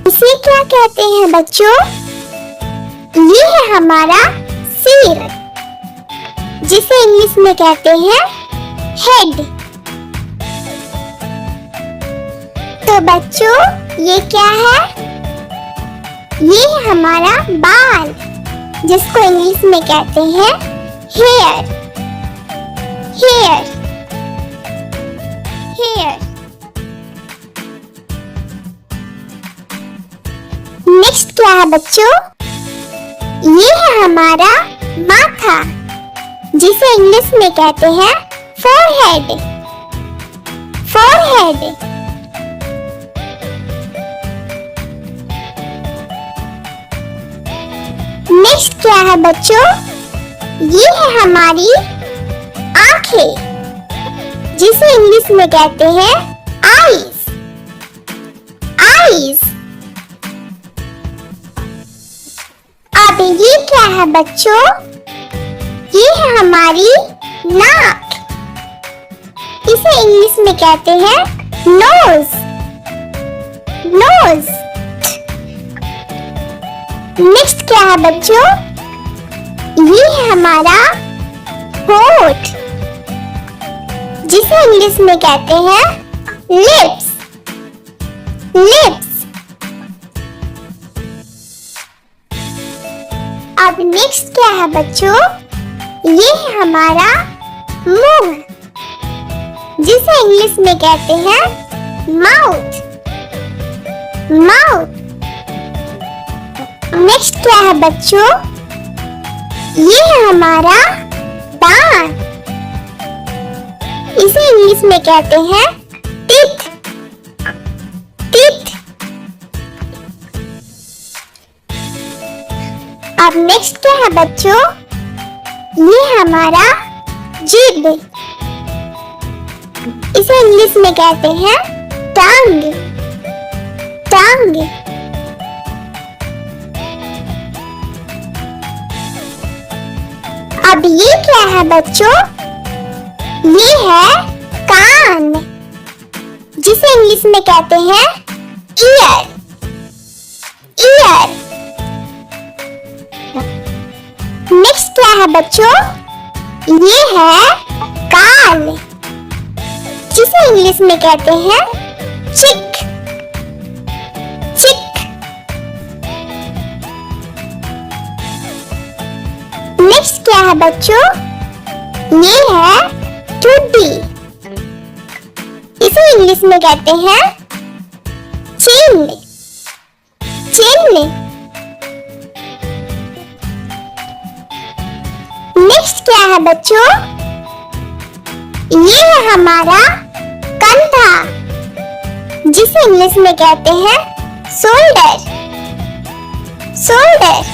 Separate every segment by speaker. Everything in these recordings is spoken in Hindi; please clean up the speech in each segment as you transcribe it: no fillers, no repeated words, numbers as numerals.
Speaker 1: इसे क्या कहते हैं बच्चों? ये है हमारा सिर, जिसे इंग्लिश में कहते हैं हेड। तो बच्चों ये क्या है? ये है हमारा बाल, जिसको इंग्लिश में कहते हैं हेयर। Hair hair. नेक्स्ट क्या है बच्चों? ये है हमारा माथा, जिसे इंग्लिश में कहते हैं फोरहेड। फोरहेड। नेक्स्ट क्या है बच्चों? ये है हमारी आंखें, जिसे इंग्लिश में कहते हैं आईज। आईज। अब ये क्या है बच्चों? ये है हमारी नाक, इसे इंग्लिश में कहते हैं नोज। नोज। नेक्स्ट क्या है बच्चों? ये है हमारा होठ, जिसे इंग्लिश में कहते हैं लिप्स। लिप्स। अब नेक्स्ट क्या है बच्चों? ये है हमारा मुंह, जिसे इंग्लिश में कहते हैं माउथ। माउथ। नेक्स्ट क्या है बच्चों? ये है हमारा दांत, इसे इंग्लिश में कहते हैं टीथ। टीथ। अब नेक्स्ट क्या है बच्चों? ये हमारा जीभ, इसे इंग्लिश में कहते हैं टंग। टंग। अब ये क्या है बच्चों? ये है कान, जिसे इंग्लिश में कहते हैं ईयर। ईयर। नेक्स्ट क्या है बच्चों? ये है कान, जिसे इंग्लिश में कहते हैं चिक। चिक। नेक्स्ट क्या है बच्चों? ये है ठुड्डी, इसे इंग्लिश में कहते हैं चिन। चिन। नेक्स्ट क्या है बच्चों? ये है हमारा कंधा, जिसे इंग्लिश में कहते हैं शोल्डर। शोल्डर।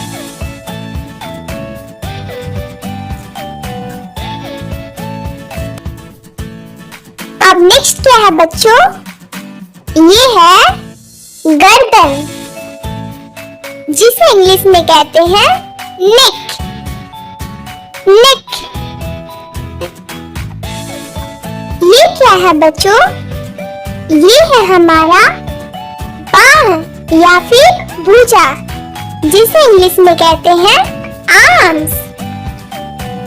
Speaker 1: अब नेक्स्ट क्या है बच्चों? ये है गर्दन, जिसे इंग्लिश में कहते हैं नेक। नेक। ये क्या है बच्चों? ये है हमारा बाह या फिर भुजा, जिसे इंग्लिश में कहते हैं आर्म्स।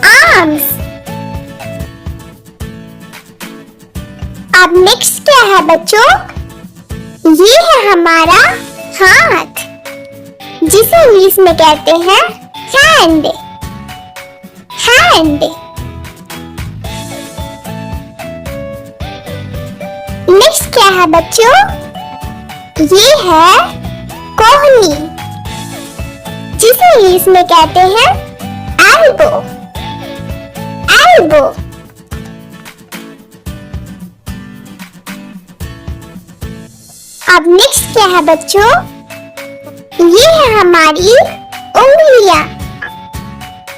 Speaker 1: आर्म्स। अब नेक्स्ट क्या है बच्चों? ये है हमारा हाथ, जिसे इंग्लिश में कहते हैं हैंड। हैंड। नेक्स्ट क्या है बच्चों? ये है कोहनी, जिसे इंग्लिश में कहते हैं एल्बो। एल्बो। अब नेक्स्ट क्या है बच्चों? ये है हमारी उंगलियां,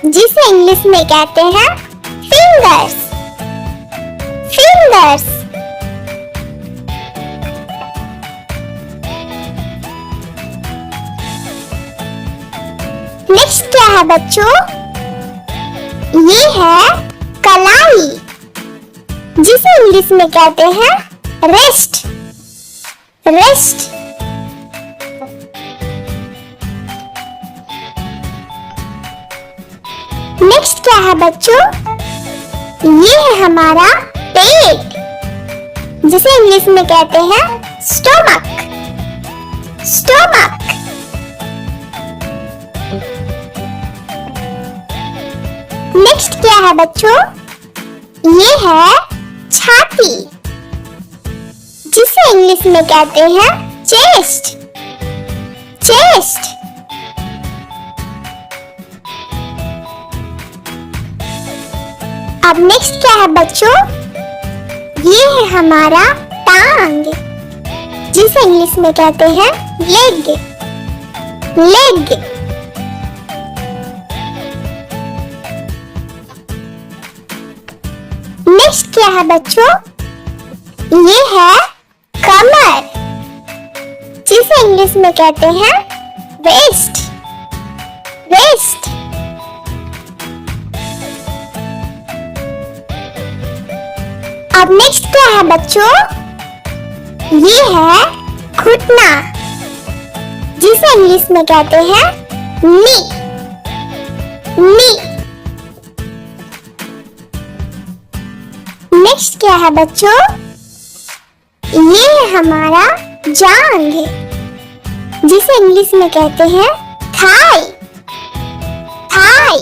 Speaker 1: जिसे इंग्लिश में कहते हैं फिंगर्स। फिंगर्स। नेक्स्ट क्या है बच्चों? ये है कलाई, जिसे इंग्लिश में कहते हैं रेस्ट। रेस्ट। नेक्स्ट क्या है बच्चों? ये है हमारा पेट, जिसे इंग्लिश में कहते हैं स्टोमक। स्टोमक। नेक्स्ट क्या है बच्चों? ये है छाती, जिसे इंग्लिश में कहते हैं चेस्ट। चेस्ट। अब नेक्स्ट क्या है बच्चों? ये है हमारा टांग, जिसे इंग्लिश में कहते हैं लेग। लेग। नेक्स्ट क्या है बच्चों? ये है कमर, जिसे इंग्लिश में कहते हैं वेस्ट। वेस्ट। अब नेक्स्ट क्या है बच्चों? ये है घुटना, जिसे इंग्लिश में कहते हैं नी। नी। नेक्स्ट क्या है बच्चों? ये है हमारा जांघ, जिसे इंग्लिश में कहते हैं थाई। थाई।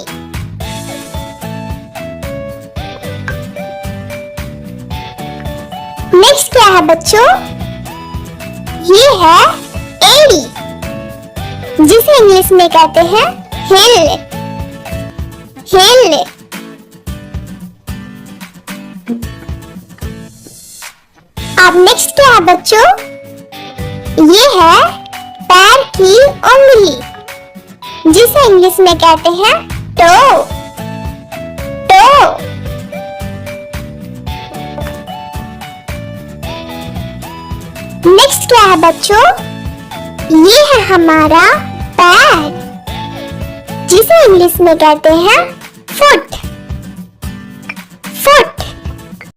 Speaker 1: नेक्स्ट क्या है बच्चों? ये है एड़ी, जिसे इंग्लिश में कहते हैं हिल। हिल। अब नेक्स्ट क्या है बच्चों? ये है पैर की उंगली, जिसे इंग्लिश में कहते हैं टो। टो। नेक्स्ट क्या है बच्चों? ये है हमारा पैर, जिसे इंग्लिश में कहते हैं फुट।